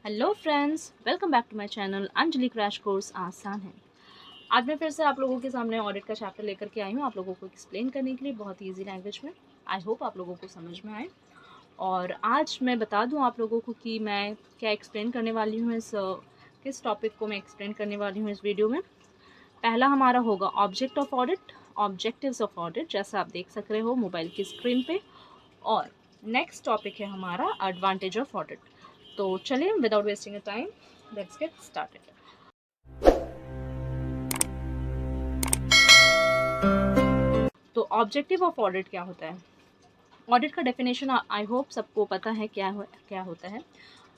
Hello friends, welcome back to my channel Anjali crash course आसान है। आज मैं फिर से आप लोगों के सामने ऑडिट का चैप्टर लेकर के आई हूँ आप लोगों को एक्सप्लेन करने के लिए बहुत ही ईजी लैंग्वेज में। आई होप आप लोगों को समझ में आए। और आज मैं बता दूँ आप लोगों को कि मैं क्या एक्सप्लेन करने वाली हूँ किस टॉपिक को मैं एक्सप्लेन करने वाली हूँ इस वीडियो में। पहला हमारा होगा object of audit, objectives of audit, जैसा आप देख सक रहे हो मोबाइल की स्क्रीन पे। और नेक्स्ट टॉपिक है हमारा एडवांटेज ऑफ ऑडिट। तो चलिए without wasting a time let's get started. तो ऑब्जेक्टिव ऑफ ऑडिट क्या होता है? ऑडिट का डेफिनेशन आई होप सबको पता है क्या होता है।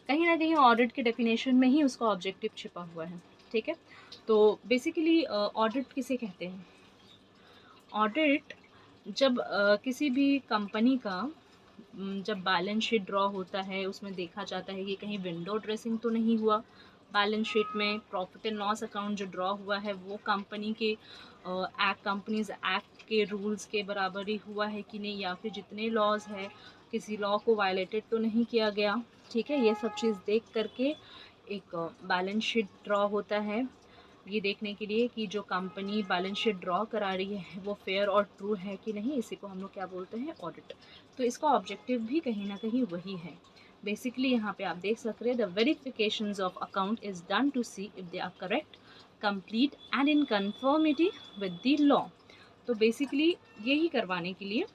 कहीं ना कहीं ऑडिट के डेफिनेशन में ही उसका ऑब्जेक्टिव छिपा हुआ है। ठीक है, तो बेसिकली ऑडिट किसे कहते हैं? ऑडिट जब किसी भी कंपनी का जब बैलेंस शीट ड्रॉ होता है उसमें देखा जाता है कि कहीं विंडो ड्रेसिंग तो नहीं हुआ, बैलेंस शीट में प्रॉफिट एंड लॉस अकाउंट जो ड्रॉ हुआ है वो कंपनी के कंपनीज एक्ट के रूल्स के बराबर ही हुआ है कि नहीं, या फिर जितने लॉज है किसी लॉ को वायलेटेड तो नहीं किया गया। ठीक है, ये सब चीज़ देख करके एक बैलेंस शीट ड्रॉ होता है, ये देखने के लिए कि जो कंपनी बैलेंस शीट ड्रॉ करा रही है वो फेयर और ट्रू है कि नहीं। इसी को हम लोग क्या बोलते हैं? ऑडिट। तो इसका ऑब्जेक्टिव भी कहीं ना कहीं वही है। बेसिकली यहाँ पे आप देख सकते हैं the verifications of account is done to see if they are correct, complete and in conformity with the law. तो बेसिकली यही करवाने के लिए,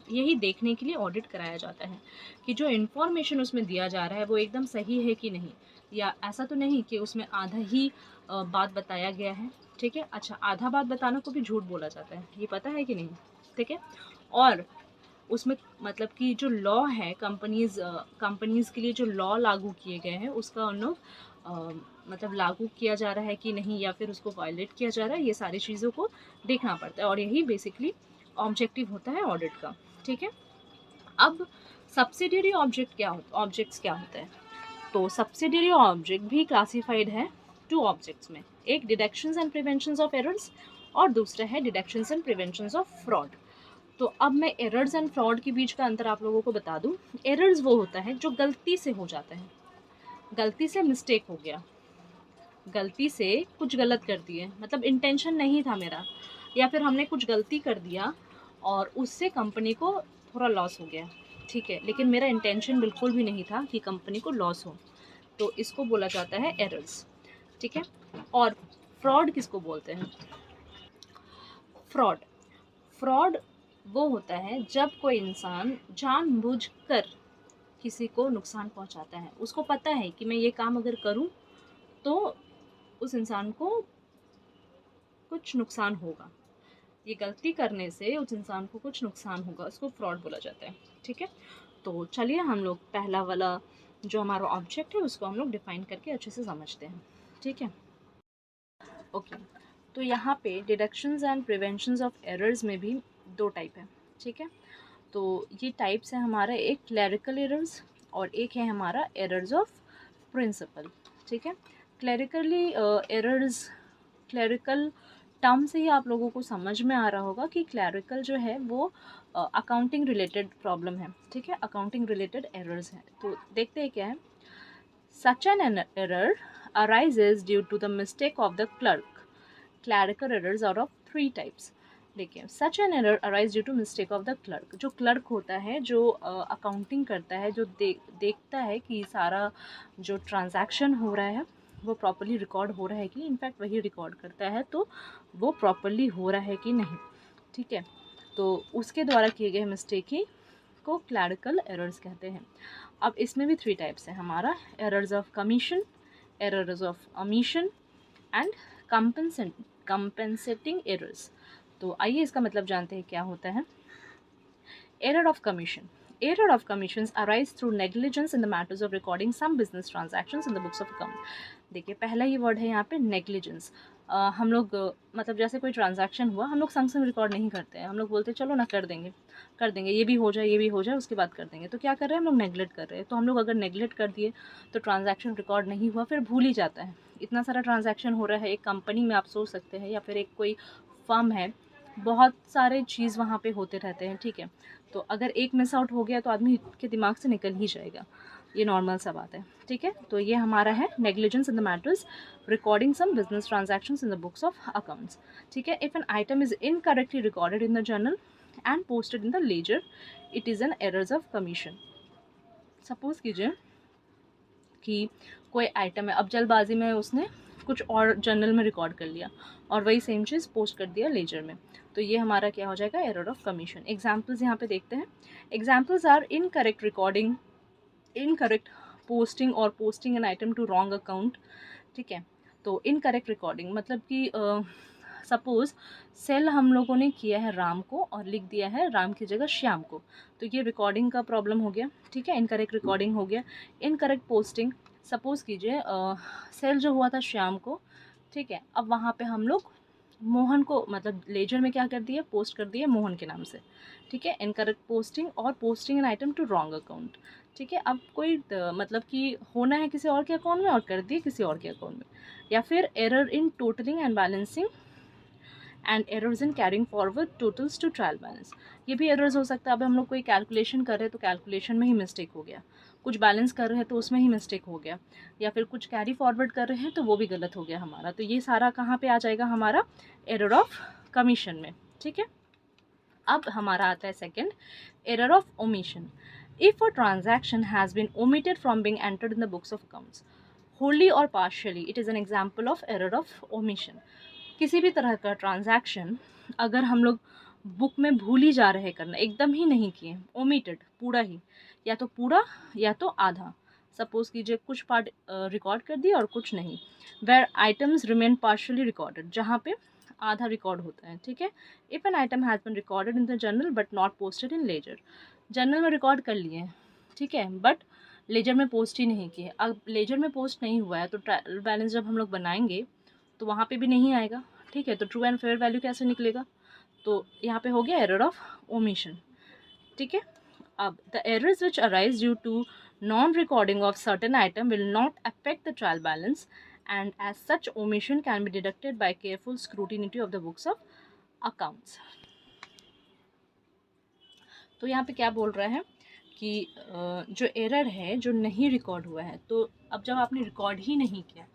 यही देखने के लिए ऑडिट कराया जाता है कि जो इन्फॉर्मेशन उसमें दिया जा रहा है वो एकदम सही है कि नहीं, या ऐसा तो नहीं कि उसमें आधा ही बात बताया गया है। ठीक है, अच्छा आधा बात बताना को भी झूठ बोला जाता है, ये पता है कि नहीं? ठीक है, और उसमें मतलब कि जो लॉ है कंपनीज के लिए जो लॉ लागू किए गए हैं उसका उन लोग मतलब लागू किया जा रहा है कि नहीं, या फिर उसको वायलेट किया जा रहा है, ये सारी चीज़ों को देखना पड़ता है। और यही बेसिकली ऑब्जेक्टिव होता है ऑडिट का। ठीक है, अब सब्सिडियरी ऑब्जेक्ट्स क्या होता है? तो सब्सिडियरी ऑब्जेक्ट भी क्लासिफाइड है टू ऑब्जेक्ट्स में, एक detections and preventions of errors और दूसरा है detections and preventions of fraud. तो अब मैं एरर्स एंड फ्रॉड के बीच का अंतर आप लोगों को बता दूं। एरर्स वो होता है जो गलती से हो जाता है, गलती से मिस्टेक हो गया, गलती से कुछ गलत कर दिए, मतलब इंटेंशन नहीं था मेरा, या फिर हमने कुछ गलती कर दिया और उससे कंपनी को थोड़ा लॉस हो गया। ठीक है, लेकिन मेरा इंटेंशन बिल्कुल भी नहीं था कि कंपनी को लॉस हो, तो इसको बोला जाता है एरर्स। ठीक है, और फ्रॉड किसको बोलते हैं? फ्रॉड फ्रॉड वो होता है जब कोई इंसान जानबूझकर किसी को नुकसान पहुंचाता है, उसको पता है कि मैं ये काम अगर करूं तो उस इंसान को कुछ नुकसान होगा, ये गलती करने से उस इंसान को कुछ नुकसान होगा, उसको फ्रॉड बोला जाता है। ठीक है, तो चलिए हम लोग पहला वाला जो हमारा ऑब्जेक्ट है उसको हम लोग डिफाइन करके अच्छे से समझते हैं। ठीक है, ओके। तो यहाँ पे deductions and preventions of errors में भी दो टाइप है। ठीक है, तो ये टाइप्स है हमारा, एक क्लरिकल एरर्स और एक है हमारा एरर्स ऑफ प्रिंसिपल। ठीक है, क्लरिकली एरर्स, क्लरिकल टर्म से ही आप लोगों को समझ में आ रहा होगा कि क्लरिकल जो है वो अकाउंटिंग रिलेटेड प्रॉब्लम है। ठीक है, अकाउंटिंग रिलेटेड एरर्स हैं। तो देखते हैं क्या है। सच an error arises due to the mistake of the clerk. Clerical errors are of three types. देखिए, such an error arise due to mistake of the clerk. जो क्लर्क होता है, जो अकाउंटिंग करता है, जो देखता है कि सारा जो ट्रांजैक्शन हो रहा है वो प्रॉपरली रिकॉर्ड हो रहा है कि, इनफैक्ट वही रिकॉर्ड करता है तो वो प्रॉपरली हो रहा है कि नहीं। ठीक है, तो उसके द्वारा किए गए मिस्टेक ही को क्लरिकल एरर्स कहते हैं। अब इसमें भी थ्री टाइप्स है हमारा, errors of commission, errors of omission and compensating errors. तो आइए इसका मतलब जानते हैं क्या होता है। Error of commission, error of commissions arise through negligence in the matters of recording some business transactions in the books of account। देखिए, पहला ही वर्ड है यहाँ पे नेग्लिजेंस। हम लोग मतलब जैसे कोई ट्रांजैक्शन हुआ, हम लोग संग संग रिकॉर्ड नहीं करते हैं, हम लोग बोलते हैं चलो ना कर देंगे कर देंगे, ये भी हो जाए ये भी हो जाए उसके बाद कर देंगे। तो क्या कर रहे हैं हम लोग? नेग्लेक्ट कर रहे हैं। तो हम लोग अगर नेग्लेक्ट कर दिए तो ट्रांजैक्शन रिकॉर्ड नहीं हुआ, फिर भूल ही जाता है। इतना सारा ट्रांजैक्शन हो रहा है एक कंपनी में, आप सोच सकते हैं, या फिर एक कोई फर्म है, बहुत सारे चीज़ वहाँ पे होते रहते हैं। ठीक है, तो अगर एक मिस आउट हो गया तो आदमी के दिमाग से निकल ही जाएगा। ये नॉर्मल सा बात है, ठीक है। तो ये हमारा है negligence in the matters recording some business transactions in the books of accounts, ठीक है। If an item is incorrectly recorded in the journal and posted in the ledger, it is an errors of commission. Suppose कीजिए कि कोई item है, अब जल्दबाजी में उसने कुछ और जर्नल में रिकॉर्ड कर लिया और वही सेम चीज़ पोस्ट कर दिया लेजर में, तो ये हमारा क्या हो जाएगा, एरर ऑफ कमीशन। एग्जाम्पल्स यहाँ पे देखते हैं। Examples are incorrect recording, incorrect posting और posting an item to wrong account, ठीक है। तो इनकरेक्ट रिकॉर्डिंग मतलब कि सपोज़ सेल हम लोगों ने किया है राम को और लिख दिया है राम की जगह श्याम को, तो ये रिकॉर्डिंग का प्रॉब्लम हो गया, ठीक है, इनकरेक्ट रिकॉर्डिंग हो गया। इनकरेक्ट पोस्टिंग, सपोज़ कीजिए सेल जो हुआ था श्याम को, ठीक है, अब वहाँ पे हम लोग मोहन को मतलब लेजर में क्या कर दिया, पोस्ट कर दिया मोहन के नाम से, ठीक है। इनकरेक्ट पोस्टिंग और posting an item to wrong account, ठीक है। अब कोई मतलब कि होना है किसी और के अकाउंट में और कर दिए किसी और के अकाउंट में। या फिर error in totalling and balancing and errors in carrying forward totals to trial balance, ये भी एरर्स हो सकता है। अब हम लोग कोई कैलकुलेशन कर रहे हैं तो कैलकुलेशन में ही मिस्टेक हो गया, कुछ बैलेंस कर रहे हैं तो उसमें ही मिस्टेक हो गया, या फिर कुछ कैरी फॉरवर्ड कर रहे हैं तो वो भी गलत हो गया हमारा। तो ये सारा कहाँ पे आ जाएगा, हमारा एरर ऑफ कमीशन में, ठीक है। अब हमारा आता है second, error of omission. If a transaction has been omitted from being entered in the books of accounts wholly or partially, it is an example of error of omission। किसी भी तरह का ट्रांजैक्शन अगर हम लोग बुक में भूल ही जा रहे करना, एकदम ही नहीं किए, ओमिटेड पूरा ही, या तो पूरा या तो आधा, सपोज कीजिए कुछ पार्ट रिकॉर्ड कर दिया और कुछ नहीं, where items remain partially recorded, जहाँ पे आधा रिकॉर्ड होता है, ठीक है। If an item has been recorded in the journal but not posted in ledger, journal में रिकॉर्ड कर लिए, ठीक है, बट लेजर में पोस्ट ही नहीं किए। अब लेजर में पोस्ट नहीं हुआ है तो ट्रायल बैलेंस जब हम लोग बनाएंगे तो वहाँ पे भी नहीं आएगा, ठीक है। तो ट्रू एंड फेयर वैल्यू कैसे निकलेगा, तो यहाँ पे हो गया एरर ऑफ ओमिशन, ठीक है। अब the errors which arise due to non recording of certain item will not affect the trial balance and as such omission can be detected by careful scrutiny of the books of accounts. तो यहाँ पे क्या बोल रहा है कि जो error है जो नहीं रिकॉर्ड हुआ है, तो अब जब आपने रिकॉर्ड ही नहीं किया,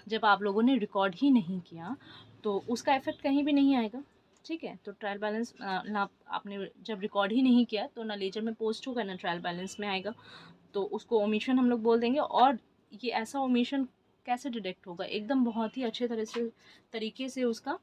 जब आप लोगों ने रिकॉर्ड ही नहीं किया तो उसका इफेक्ट कहीं भी नहीं आएगा, ठीक है। तो ट्रायल बैलेंस ना आपने जब रिकॉर्ड ही नहीं किया तो ना लेजर में पोस्ट होगा ना ट्रायल बैलेंस में आएगा, तो उसको ओमिशन हम लोग बोल देंगे। और ये ऐसा ओमिशन कैसे डिटेक्ट होगा, एकदम बहुत ही अच्छे तरीके से उसका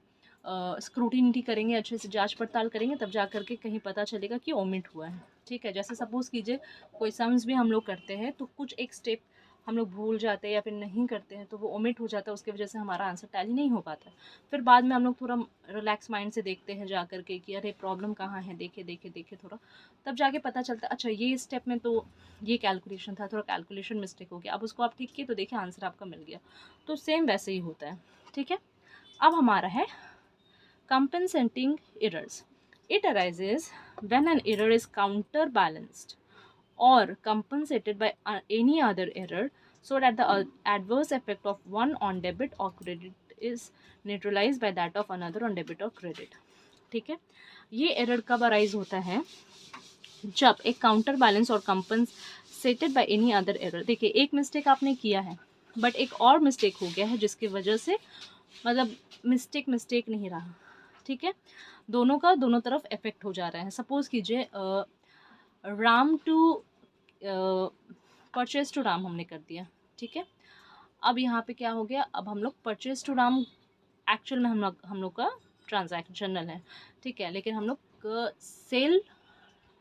स्क्रूटिनिटी करेंगे, अच्छे से जांच पड़ताल करेंगे, तब जा करके कहीं पता चलेगा कि ओमिट हुआ है, ठीक है। जैसे सपोज़ कीजिए कोई सम्स भी हम लोग करते हैं तो कुछ एक स्टेप हम लोग भूल जाते हैं या फिर नहीं करते हैं तो वो ओमिट हो जाता है, उसकी वजह से हमारा आंसर टैली नहीं हो पाता। फिर बाद में हम लोग थोड़ा रिलैक्स माइंड से देखते हैं जा करके कि अरे प्रॉब्लम कहाँ है, देखे देखे देखे थोड़ा, तब जाके पता चलता है अच्छा ये स्टेप में तो ये कैलकुलेशन था, थोड़ा कैलकुलेशन मिस्टेक हो गया, अब उसको आप ठीक किए तो देखिए आंसर आपका मिल गया। तो सेम वैसे ही होता है, ठीक है। अब हमारा है compensating errors। It arises when an error is counterbalanced or compensated by any other error so that the adverse effect of one on debit or credit is neutralized by that of another on debit or credit, ठीक है। ये error कब arise होता है, जब एक counter balance और compensated by any other error. देखिए एक मिस्टेक आपने किया है बट एक और मिस्टेक हो गया है जिसकी वजह से मतलब मिस्टेक नहीं रहा, ठीक है, दोनों का दोनों तरफ इफेक्ट हो जा रहा है। सपोज कीजिए Ram to purchase to Ram हमने कर दिया, ठीक है। अब यहाँ पे क्या हो गया, अब हम लोग परचेज टू राम एक्चुअल में हम लोग का ट्रांजैक्शनल है, ठीक है, लेकिन हम लोग सेल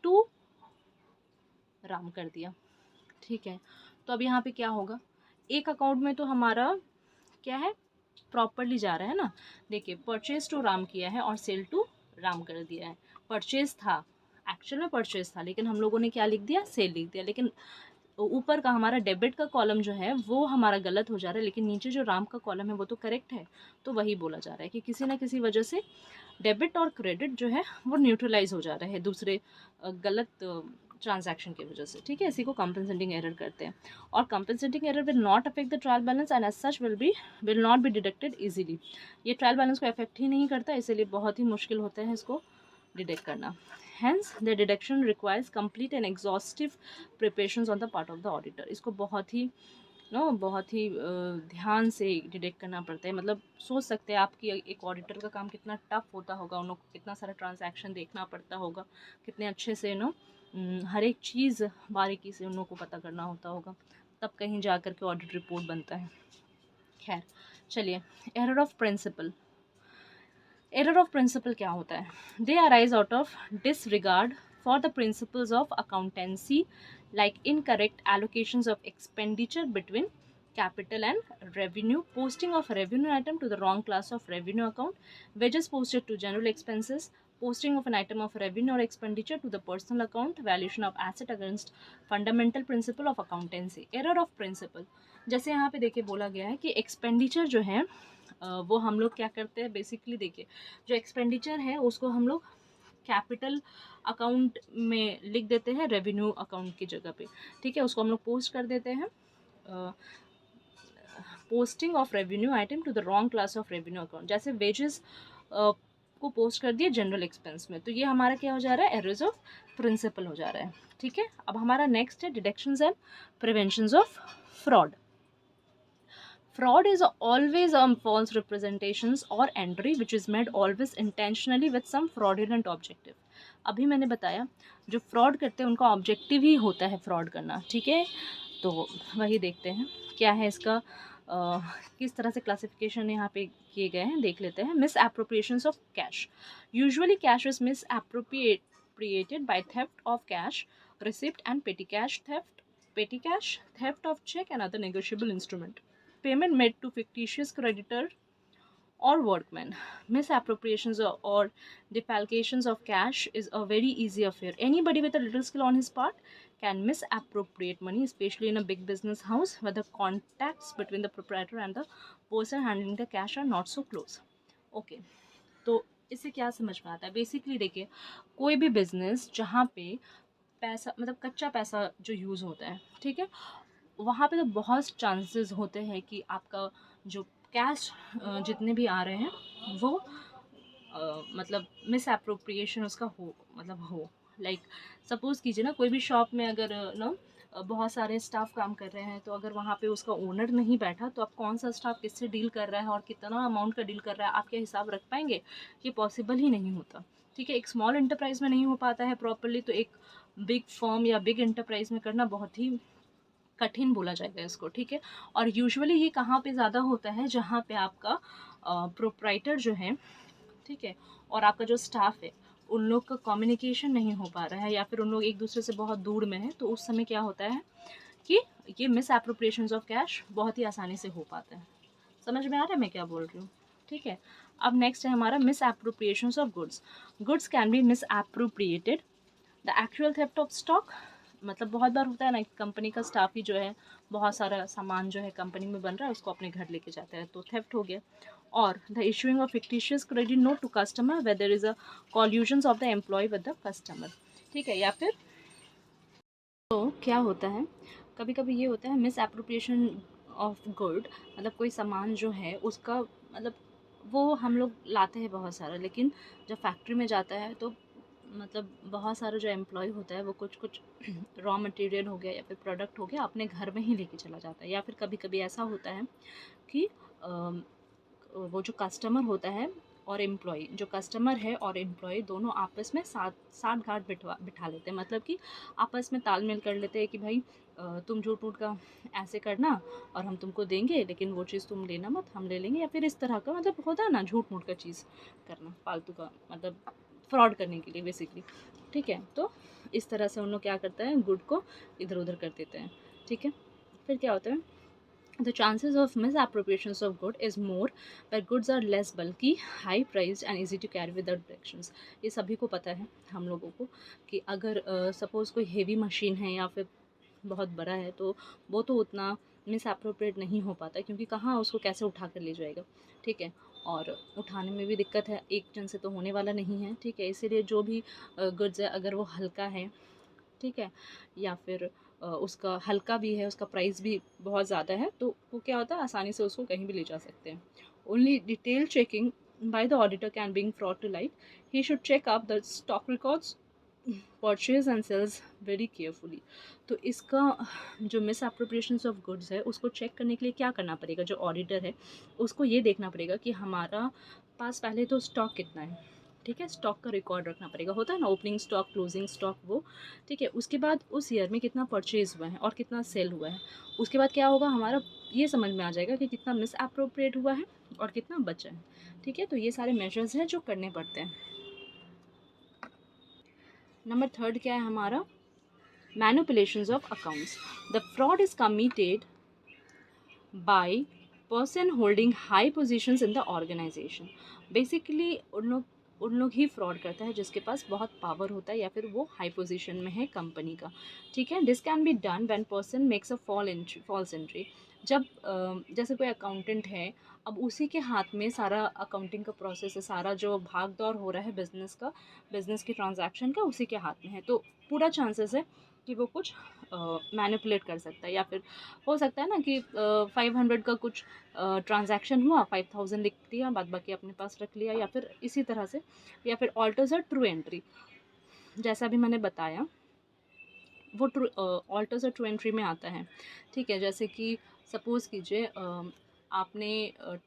टू राम कर दिया, ठीक है। तो अब यहाँ पे क्या होगा, एक अकाउंट में तो हमारा क्या है प्रॉपरली जा रहा है ना, देखिए परचेज टू राम किया है और सेल टू राम कर दिया है। परचेज था, एक्चुअल में परचेज था, लेकिन हम लोगों ने क्या लिख दिया, सेल लिख दिया, लेकिन ऊपर का हमारा डेबिट का कॉलम जो है वो हमारा गलत हो जा रहा है, लेकिन नीचे जो राम का कॉलम है वो तो करेक्ट है। तो वही बोला जा रहा है कि किसी ना किसी वजह से डेबिट और क्रेडिट जो है वो न्यूट्रलाइज हो जा रहा है दूसरे गलत ट्रांजैक्शन की वजह से, ठीक है। इसी को कंपनसेटिंग एरर करते हैं। और compensating error will not affect the trial balance and as such will not be deducted easily. ये ट्रायल बैलेंस को अफेक्ट ही नहीं करता, इसीलिए बहुत ही मुश्किल होता है इसको डिटेक्ट करना। Hence, the deduction requires complete and exhaustive preparations on the part of the auditor. इसको बहुत ही बहुत ही ध्यान से डिटेक्ट करना पड़ता है। मतलब सोच सकते हैं आप कि एक ऑडिटर का काम कितना टफ होता होगा, उन लोग को कितना सारा ट्रांजैक्शन देखना पड़ता होगा, कितने अच्छे से हर एक चीज़ बारीकी से उन लोगों को पता करना होता होगा, तब कहीं जा कर के ऑडिट रिपोर्ट बनता है। खैर चलिए, error of principle. Error of principle क्या होता है? They arise out of disregard for the principles of accountancy, like incorrect allocations of expenditure between capital and revenue, posting of revenue item to the wrong class of revenue account, wages posted to general expenses, posting of an item of revenue or expenditure to the personal account, valuation of asset against fundamental principle of accountancy. Error of principle, जैसे यहाँ पे देखिए बोला गया है कि expenditure जो है वो हम लोग क्या करते हैं, बेसिकली देखिए जो एक्सपेंडिचर है उसको हम लोग कैपिटल अकाउंट में लिख देते हैं रेवेन्यू अकाउंट की जगह पे, ठीक है, उसको हम लोग पोस्ट कर देते हैं posting of revenue item to the wrong class of revenue account. जैसे वेजेस को पोस्ट कर दिए जनरल एक्सपेंस में, तो ये हमारा क्या हो जा रहा है, एरर्स ऑफ प्रिंसिपल हो जा रहा है। ठीक है, अब हमारा नेक्स्ट है deductions and preventions of fraud. Fraud is always false representations or entry which is made always intentionally with some fraudulent objective. अभी मैंने बताया जो फ्रॉड करते हैं उनका ऑब्जेक्टिव ही होता है फ्रॉड करना। ठीक है, तो वही देखते हैं क्या है इसका किस तरह से क्लासिफिकेशन यहाँ पे किए गए हैं, देख लेते हैं। Misappropriations of cash. Usually cash is misappropriated by theft of cash, receipt and petty cash theft of cheque and other negotiable instrument, payment made to fictitious creditor or workmen. Misappropriations or defalcations of cash is a very easy affair. Anybody with a little skill on his part can misappropriate money, especially in a big business house where the contacts between the proprietor and the person handling the cash are not so close. Okay, तो इससे क्या समझ में आता है? Basically देखिए, कोई भी बिजनेस जहाँ पे पैसा मतलब कच्चा पैसा जो यूज़ होता है, ठीक है, वहाँ पे तो बहुत चांसेस होते हैं कि आपका जो कैश जितने भी आ रहे हैं वो मतलब मिस एप्रोप्रिएशन उसका हो लाइक सपोज़ कीजिए ना, कोई भी शॉप में अगर बहुत सारे स्टाफ काम कर रहे हैं, तो अगर वहाँ पे उसका ओनर नहीं बैठा तो आप कौन सा स्टाफ किससे डील कर रहा है और कितना अमाउंट का डील कर रहा है, आप क्या हिसाब रख पाएंगे? ये पॉसिबल ही नहीं होता। ठीक है, एक स्मॉल एंटरप्राइज में नहीं हो पाता है प्रॉपरली, तो एक बिग फर्म या बिग एंटरप्राइज में करना बहुत ही कठिन बोला जाएगा इसको। ठीक है, और यूजुअली ये कहाँ पे ज़्यादा होता है, जहाँ पे आपका प्रोप्राइटर जो है, ठीक है, और आपका जो स्टाफ है उन लोग का कम्युनिकेशन नहीं हो पा रहा है या फिर उन लोग एक दूसरे से बहुत दूर में है, तो उस समय क्या होता है कि ये मिस एप्रोप्रिएशंस ऑफ कैश बहुत ही आसानी से हो पाता है। समझ में आ रहा है मैं क्या बोल रही हूँ? ठीक है, अब नेक्स्ट है हमारा misappropriations of goods. Goods can be misappropriated. The actual theft of stock, मतलब बहुत बार होता है ना, कंपनी का स्टाफ ही जो है बहुत सारा सामान जो है कंपनी में बन रहा है उसको अपने घर लेके जाता है, तो थेफ्ट हो गया। और the issuing of fictitious credit note to customer where there is a collusions of the employ with the customer. ठीक है, या फिर तो क्या होता है, कभी कभी ये होता है मिस एप्रोप्रिएशन ऑफ गुड, मतलब कोई सामान जो है उसका मतलब वो हम लोग लाते हैं बहुत सारा, लेकिन जब फैक्ट्री में जाता है तो मतलब बहुत सारा जो एम्प्लॉय होता है वो कुछ रॉ मटेरियल हो गया या फिर प्रोडक्ट हो गया अपने घर में ही लेके चला जाता है। या फिर कभी कभी ऐसा होता है कि वो जो कस्टमर होता है और एम्प्लॉय, जो कस्टमर है और एम्प्लॉय दोनों आपस में साठ गांठ बिठा लेते हैं, मतलब कि आपस में तालमेल कर लेते हैं कि भाई तुम झूठ मूठ का ऐसे करना और हम तुमको देंगे, लेकिन वो चीज़ तुम लेना मत, हम ले लेंगे, या फिर इस तरह का मतलब होता है ना झूठ मूठ का चीज़ करना, फालतू का मतलब फ्रॉड करने के लिए बेसिकली। ठीक है, तो इस तरह से उन लोग क्या करते हैं, गुड को इधर उधर कर देते हैं। ठीक है, फिर क्या होता है, the chances of misappropriations of good is more where goods are less bulky, high priced and easy to carry without directions। ये सभी को पता है हम लोगों को कि अगर सपोज़ कोई हेवी मशीन है या फिर बहुत बड़ा है तो वो तो उतना मिस एप्रोप्रिएट नहीं हो पाता, क्योंकि कहाँ उसको कैसे उठा कर ले जाएगा। ठीक है, और उठाने में भी दिक्कत है, एक जन से तो होने वाला नहीं है। ठीक है, इसीलिए जो भी गुड्स है अगर वो हल्का है, ठीक है, या फिर उसका हल्का भी है, उसका प्राइस भी बहुत ज़्यादा है, तो वो क्या होता है आसानी से उसको कहीं भी ले जा सकते हैं। Only detail checking by the auditor can bring fraud to light. He should check up the stock records purchase and sales very carefully. तो इसका जो मिस अप्रोप्रिएशंस ऑफ गुड्स है उसको चेक करने के लिए क्या करना पड़ेगा, जो ऑडिटर है उसको ये देखना पड़ेगा कि हमारा पास पहले तो स्टॉक कितना है, ठीक है, स्टॉक का रिकॉर्ड रखना पड़ेगा, होता है ना ओपनिंग स्टॉक, क्लोजिंग स्टॉक, वो ठीक है। उसके बाद उस ईयर में कितना परचेज हुआ है और कितना सेल हुआ है। उसके बाद क्या होगा, हमारा ये समझ में आ जाएगा कि कितना मिस अप्रोप्रिएट हुआ है और कितना बचा है, ठीक है। तो ये सारे मेजर्स हैं जो करने पड़ते हैं। नंबर थर्ड क्या है हमारा, manipulations of accounts. The fraud is committed by person holding high positions in the organization. Basically उन लोग ही फ्रॉड करता है जिसके पास बहुत पावर होता है या फिर वो हाई पोजीशन में है कंपनी का, ठीक है। This can be done when person makes a false entry. जब जैसे कोई अकाउंटेंट है, अब उसी के हाथ में सारा अकाउंटिंग का प्रोसेस है, सारा जो भाग दौड़ हो रहा है बिजनेस का, बिजनेस की ट्रांजैक्शन का उसी के हाथ में है, तो पूरा चांसेस है कि वो कुछ मैनिपुलेट कर सकता है। या फिर हो सकता है ना कि 500 का कुछ ट्रांजैक्शन हुआ, 5000 लिख दिया, बाद बाकी अपने पास रख लिया, या फिर इसी तरह से, या फिर ऑल्टर्स अ ट्रू एंट्री, जैसा भी मैंने बताया वो true alters a true entry में आता है, ठीक है। जैसे कि सपोज़ कीजिए आपने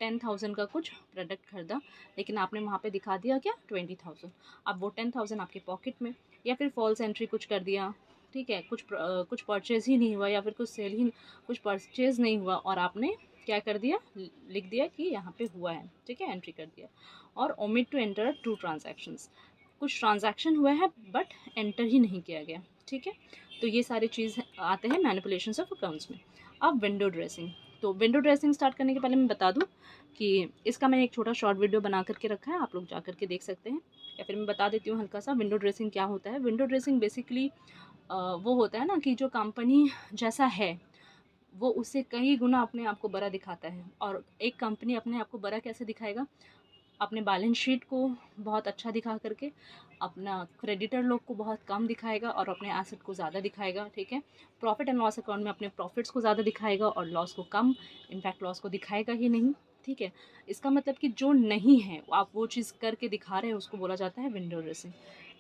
10,000 का कुछ प्रोडक्ट खरीदा, लेकिन आपने वहाँ पे दिखा दिया क्या 20,000। अब वो 10,000 आपके पॉकेट में, या फिर फॉल्स एंट्री कुछ कर दिया, ठीक है, कुछ परचेज़ ही नहीं हुआ, या फिर कुछ परचेज़ नहीं हुआ, और आपने क्या कर दिया, लिख दिया कि यहाँ पे हुआ है, ठीक है, एंट्री कर दिया। और omit to enter to transactions, कुछ ट्रांजैक्शन हुआ है बट एंटर ही नहीं किया गया, ठीक है। तो ये सारी चीज़ आते हैं मैनिपुलेशंस ऑफ अकाउंट्स में। अब विंडो ड्रेसिंग। तो विंडो ड्रेसिंग स्टार्ट करने के पहले मैं बता दूं कि इसका मैंने एक छोटा शॉर्ट वीडियो बना करके रखा है, आप लोग जा करके देख सकते हैं, या फिर मैं बता देती हूँ हल्का सा विंडो ड्रेसिंग क्या होता है। विंडो ड्रेसिंग बेसिकली वो होता है ना कि जो कंपनी जैसा है वो उससे कई गुना अपने आप को बड़ा दिखाता है। और एक कंपनी अपने आप को बड़ा कैसे दिखाएगा, अपने बैलेंस शीट को बहुत अच्छा दिखा करके, अपना क्रेडिटर लोग को बहुत कम दिखाएगा और अपने एसेट को ज़्यादा दिखाएगा, ठीक है। प्रॉफिट एंड लॉस अकाउंट में अपने प्रॉफिट्स को ज़्यादा दिखाएगा और लॉस को कम, इनफैक्ट लॉस को दिखाएगा ही नहीं, ठीक है। इसका मतलब कि जो नहीं है आप वो चीज़ करके दिखा रहे हैं उसको बोला जाता है विंडो ड्रेसिंग,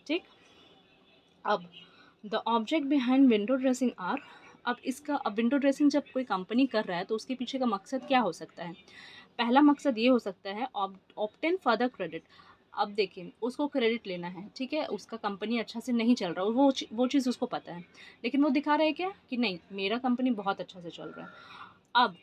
ठीक। अब the object behind window dressing are, अब विंडो ड्रेसिंग जब कोई कंपनी कर रहा है तो उसके पीछे का मकसद क्या हो सकता है। पहला मकसद ये हो सकता है ऑब्टेन फर्दर क्रेडिट। अब देखिए उसको क्रेडिट लेना है, ठीक है, उसका कंपनी अच्छा से नहीं चल रहा, वो चीज़ उसको पता है, लेकिन वो दिखा रहा है क्या कि नहीं मेरा कंपनी बहुत अच्छा से चल रहा है। अब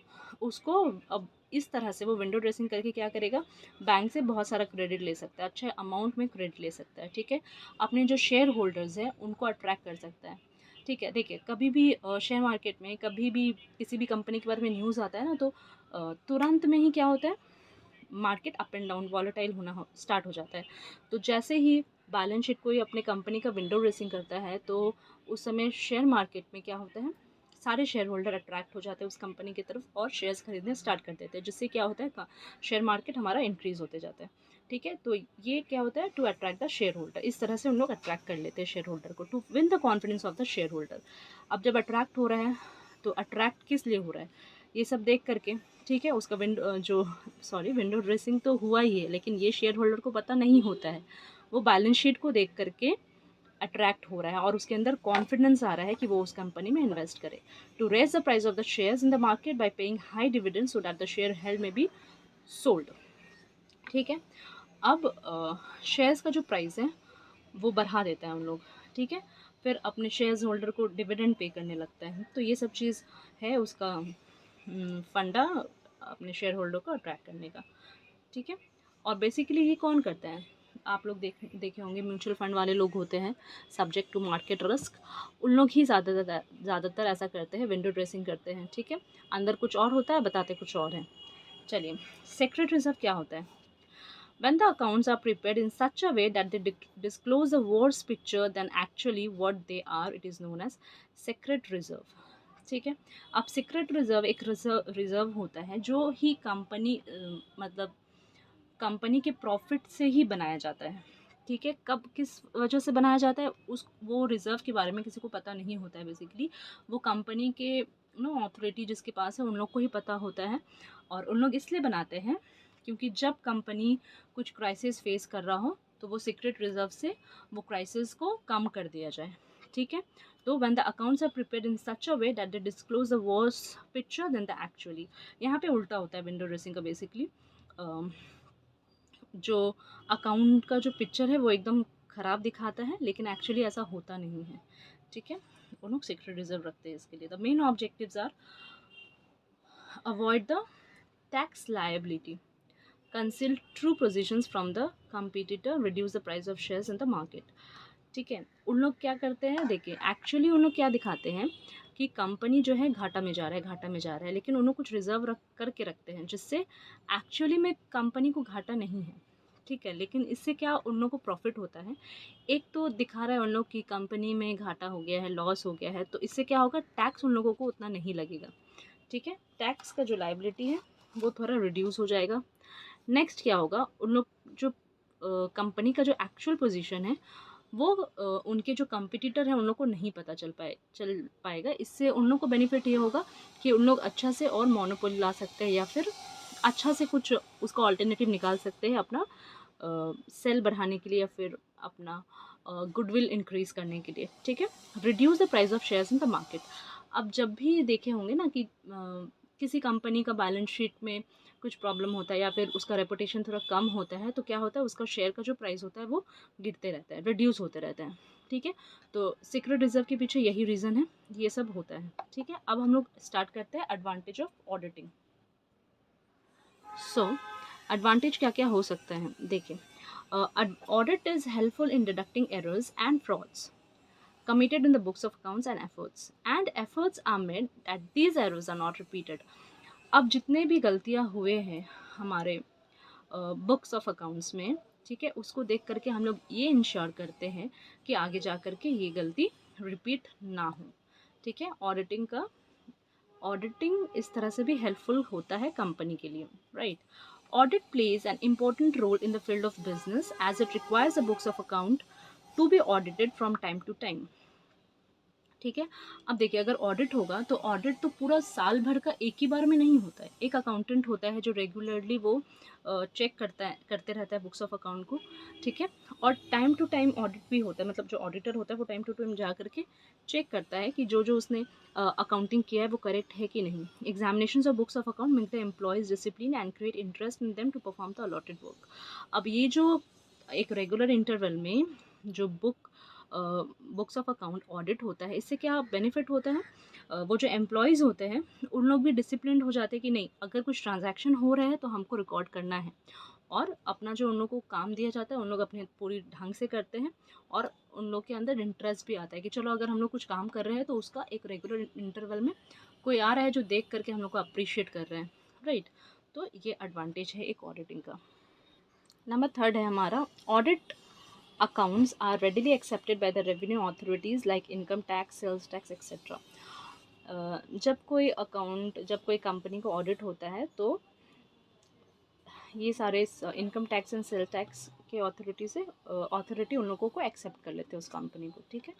उसको अब इस तरह से वो विंडो ड्रेसिंग करके क्या करेगा, बैंक से बहुत सारा क्रेडिट ले सकता है, अच्छे अमाउंट में क्रेडिट ले सकता है, ठीक है। अपने जो शेयर होल्डर्स हैं उनको अट्रैक्ट कर सकता है, ठीक है। देखिए कभी भी शेयर मार्केट में कभी भी किसी भी कंपनी के बारे में न्यूज़ आता है ना, तो तुरंत में ही क्या होता है, market up and down volatile होना स्टार्ट हो जाता है। तो जैसे ही बैलेंस शीट कोई अपने कंपनी का विंडो ड्रेसिंग करता है तो उस समय शेयर मार्केट में क्या होता है, सारे शेयर होल्डर अट्रैक्ट हो जाते हैं उस कंपनी की तरफ और शेयर्स खरीदने स्टार्ट कर देते हैं, जिससे क्या होता है शेयर मार्केट हमारा इंक्रीज़ होते जाता है, ठीक है। तो ये क्या होता है, to attract the share holder, इस तरह से उन लोग अट्रैक्ट कर लेते हैं शेयर होल्डर को, to win the confidence of the share holder. अब जब अट्रैक्ट हो रहा है तो अट्रैक्ट किस लिए हो रहा है, ये सब देख करके, ठीक है, उसका विंडो ड्रेसिंग तो हुआ ही है, लेकिन ये शेयर होल्डर को पता नहीं होता है, वो बैलेंस शीट को देख करके अट्रैक्ट हो रहा है और उसके अंदर कॉन्फिडेंस आ रहा है कि वो उस कंपनी में इन्वेस्ट करे। To raise the price of the shares in the market by paying high dividend so that the share held may be sold, ठीक है। अब शेयर्स का जो प्राइस है वो बढ़ा देता है उन लोग, ठीक है, फिर अपने शेयर्स होल्डर को डिविडेंड पे करने लगता है। तो ये सब चीज़ है उसका फंडा अपने शेयर होल्डर को अट्रैक्ट करने का, ठीक है। और बेसिकली ये कौन करता है, आप लोग देखे होंगे म्यूचुअल फंड वाले लोग होते हैं सब्जेक्ट टू मार्केट रिस्क, उन लोग ही ज़्यादातर ऐसा करते हैं, विंडो ड्रेसिंग करते हैं, ठीक है। अंदर कुछ और होता है, बताते कुछ और हैं। चलिए सीक्रेट रिजर्व क्या होता है। When the accounts are prepared in such a way that they disclose a worse picture than actually what they are, it is known as secret reserve, ठीक है। अब सीक्रेट रिजर्व एक रिजर्व होता है जो ही कंपनी मतलब कंपनी के profit से ही बनाया जाता है, ठीक है। कब किस वजह से बनाया जाता है उस वो रिज़र्व के बारे में किसी को पता नहीं होता है, बेसिकली वो कंपनी के अथॉरिटी जिसके पास है उन लोग को ही पता होता है। और उन लोग इसलिए बनाते हैं क्योंकि जब कंपनी कुछ क्राइसिस फेस कर रहा हो तो वो सीक्रेट रिजर्व से वो क्राइसिस को कम कर दिया जाए, ठीक है। तो when the accounts are prepared in such a way that they disclose the worse picture then the actually, यहाँ पे उल्टा होता है विंडो ड्रेसिंग का बेसिकली। जो अकाउंट का जो पिक्चर है वो एकदम ख़राब दिखाता है, लेकिन एक्चुअली ऐसा होता नहीं है, ठीक है। वो लोग सीक्रेट रिजर्व रखते हैं इसके लिए। The main objectives are avoid the tax liability, conceal true positions from the competitor, reduce the price of shares in the market, ठीक है। उन लोग क्या करते हैं, देखिए एक्चुअली उन लोग क्या दिखाते हैं कि कंपनी जो है घाटा में जा रहा है, घाटा में जा रहा है, लेकिन उन लोग कुछ रिजर्व रख करके रखते हैं जिससे एक्चुअली में कंपनी को घाटा नहीं है, ठीक है। लेकिन इससे क्या उन लोग को प्रॉफिट होता है, एक तो दिखा रहा है उन लोग की कंपनी में घाटा हो गया है, लॉस हो गया है, तो इससे क्या होगा, टैक्स उन लोगों को उतना नहीं लगेगा, ठीक है। टैक्स का जो लायबिलिटी है वो थोड़ा रिड्यूस हो जाएगा। नेक्स्ट क्या होगा, उन लोग जो कंपनी का जो एक्चुअल पोजीशन है वो उनके जो कंपटीटर हैं उन लोग को नहीं पता चल पाएगा। इससे उन लोग को बेनिफिट ये होगा कि उन लोग अच्छा से और मोनोपोली ला सकते हैं, या फिर अच्छा से कुछ उसका ऑल्टरनेटिव निकाल सकते हैं अपना सेल बढ़ाने के लिए, या फिर अपना गुडविल इंक्रीज करने के लिए, ठीक है। Reduce the price of shares in the market. अब जब भी देखे होंगे ना कि किसी कंपनी का बैलेंस शीट में कुछ प्रॉब्लम होता है या फिर उसका रेपुटेशन थोड़ा कम होता है, तो क्या होता है, उसका शेयर का जो प्राइस होता है वो गिरते रहता है, रिड्यूस होते रहता है, ठीक है। तो सीक्रेट रिजर्व के पीछे यही रीज़न है, ये सब होता है, ठीक है। अब हम लोग स्टार्ट करते हैं advantage of auditing. So advantage क्या क्या हो सकते हैं, देखिए, audit is helpful in deducting errors and frauds committed in the books of accounts and efforts are made that these errors are not repeated। अब जितने भी गलतियाँ हुए हैं हमारे बुक्स ऑफ अकाउंट्स में, ठीक है, उसको देख करके हम लोग ये इंश्योर करते हैं कि आगे जा करके ये गलती रिपीट ना हो, ठीक है। ऑडिटिंग इस तरह से भी हेल्पफुल होता है कंपनी के लिए, right. Audit plays an important role in the field of business as it requires the books of account to be audited from time to time, ठीक है। अब देखिए, अगर ऑडिट होगा तो ऑडिट तो पूरा साल भर का एक ही बार में नहीं होता है। एक अकाउंटेंट होता है जो रेगुलरली वो चेक करते रहता है बुक्स ऑफ अकाउंट को, ठीक है। और टाइम टू टाइम ऑडिट भी होता है, मतलब जो ऑडिटर होता है वो टाइम टू टाइम जा करके चेक करता है कि जो जो उसने अकाउंटिंग किया है वो करेक्ट है कि नहीं। Examination of books of account make the employees discipline and create interest in them to perform the allotted work. अब ये जो एक रेगुलर इंटरवल में जो बुक्स ऑफ अकाउंट ऑडिट होता है, इससे क्या बेनिफिट होता है, वो जो एम्प्लॉयज़ होते हैं उन लोग भी डिसिप्लिन हो जाते हैं कि नहीं, अगर कुछ ट्रांजैक्शन हो रहा है तो हमको रिकॉर्ड करना है, और अपना जो उन लोग को काम दिया जाता है उन लोग अपने पूरी ढंग से करते हैं, और उन लोग के अंदर इंटरेस्ट भी आता है कि चलो अगर हम लोग कुछ काम कर रहे हैं तो उसका एक रेगुलर इंटरवल में कोई आ रहा है जो देख करके हम लोग को अप्रिशिएट कर रहे हैं, राइट। तो ये एडवांटेज है एक ऑडिटिंग का। नंबर थर्ड है हमारा, audit accounts are readily accepted by the revenue authorities like income tax, sales tax, etc। जब कोई कंपनी को ऑडिट होता है तो ये सारे income tax and sale tax के अथॉरिटी उन लोगों को एक्सेप्ट कर लेते हैं उस कंपनी को, ठीक है।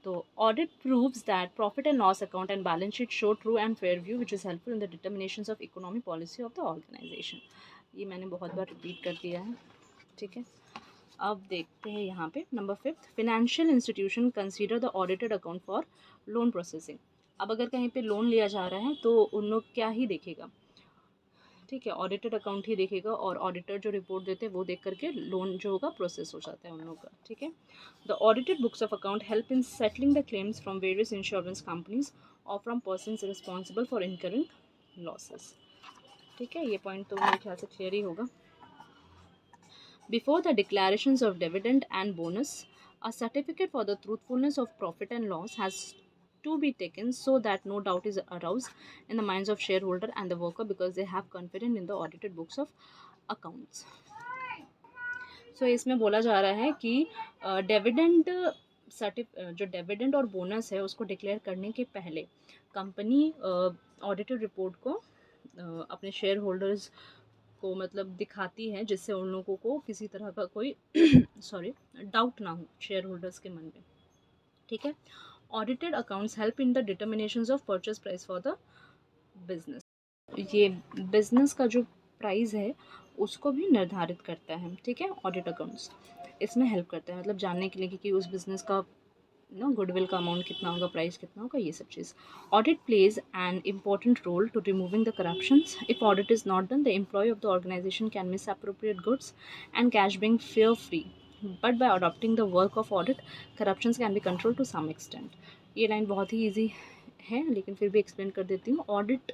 तो audit proves that profit and loss account and balance sheet show true and fair view which is helpful in the determination of economic policy of the organization. ये मैंने बहुत बार रिपीट कर दिया है, ठीक है। अब देखते हैं यहाँ पे number fifth, financial institution consider the audited account for loan processing. अब अगर कहीं पे लोन लिया जा रहा है तो उन लोग क्या ही देखेगा, ठीक है, ऑडिटेड अकाउंट ही देखेगा, और ऑडिटर जो रिपोर्ट देते हैं वो देख करके लोन जो होगा प्रोसेस हो जाता है उन लोग का, ठीक है। The audited books of account help in settling the claims from various insurance companies और from persons responsible for incurring losses, ठीक है। ये पॉइंट तो मेरे ख्याल से क्लियर ही होगा। Before the declarations of dividend and bonus, a certificate for the truthfulness of profit and loss has to be taken so that no doubt is aroused in the minds of shareholder and the worker because they have confidence in the audited books of accounts। So इसमें बोला जा रहा है कि dividend जो dividend और bonus है उसको डिक्लेयर करने के पहले कंपनी ऑडिटेड रिपोर्ट को अपने शेयर होल्डर्स को मतलब दिखाती है, जिससे उन लोगों को किसी तरह का कोई डाउट ना हो शेयर होल्डर्स के मन में, ठीक है। Audited accounts help in the determinations of purchase price for the business. ये बिजनेस का जो प्राइस है उसको भी निर्धारित करता है, ठीक है, ऑडिट अकाउंट्स। इसमें हेल्प करता है, मतलब जानने के लिए कि उस बिज़नेस का गुडविल का अमाउंट कितना होगा, प्राइस कितना होगा, ये सब चीज़। Audit plays an important role to removing the corruptions. If audit is not done, the employ of the organisation can misappropriate goods and cash being fear free, but by adopting the work of audit, corruptions can be controlled to some extent। ये line बहुत ही easy है लेकिन फिर भी explain कर देती हूँ। Audit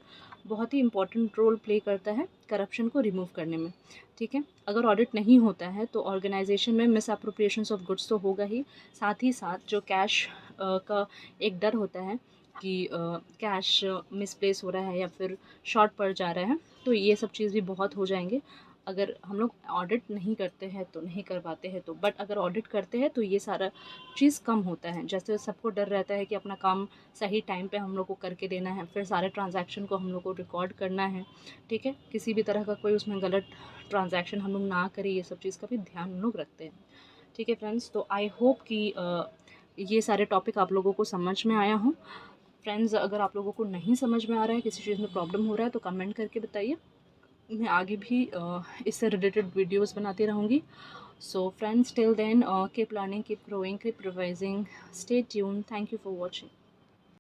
बहुत ही इंपॉर्टेंट रोल प्ले करता है करप्शन को रिमूव करने में, ठीक है। अगर ऑडिट नहीं होता है तो ऑर्गेनाइजेशन में मिस अप्रोप्रिएशंस ऑफ गुड्स तो होगा ही साथ जो कैश का एक डर होता है कि कैश मिसप्लेस हो रहा है या फिर शॉर्ट पड़ जा रहा है, तो ये सब चीज़ भी बहुत हो जाएंगे अगर हम लोग ऑडिट नहीं करते हैं तो, नहीं करवाते हैं तो। बट अगर ऑडिट करते हैं तो ये सारा चीज़ कम होता है। जैसे सबको डर रहता है कि अपना काम सही टाइम पे हम लोग को करके देना है, फिर सारे ट्रांजैक्शन को हम लोग को रिकॉर्ड करना है, ठीक है। किसी भी तरह का कोई उसमें गलत ट्रांजैक्शन हम लोग ना करें, ये सब चीज़ का भी ध्यान हम लोग रखते हैं, ठीक है फ्रेंड्स। तो आई होप कि ये सारे टॉपिक आप लोगों को समझ में आया हो। फ्रेंड्स, अगर आप लोगों को नहीं समझ में आ रहा है, किसी चीज़ में प्रॉब्लम हो रहा है तो कमेंट करके बताइए, मैं आगे भी इससे रिलेटेड वीडियोस बनाती रहूँगी। So friends, till then keep learning, keep growing, keep revising, stay tune. Thank you for watching.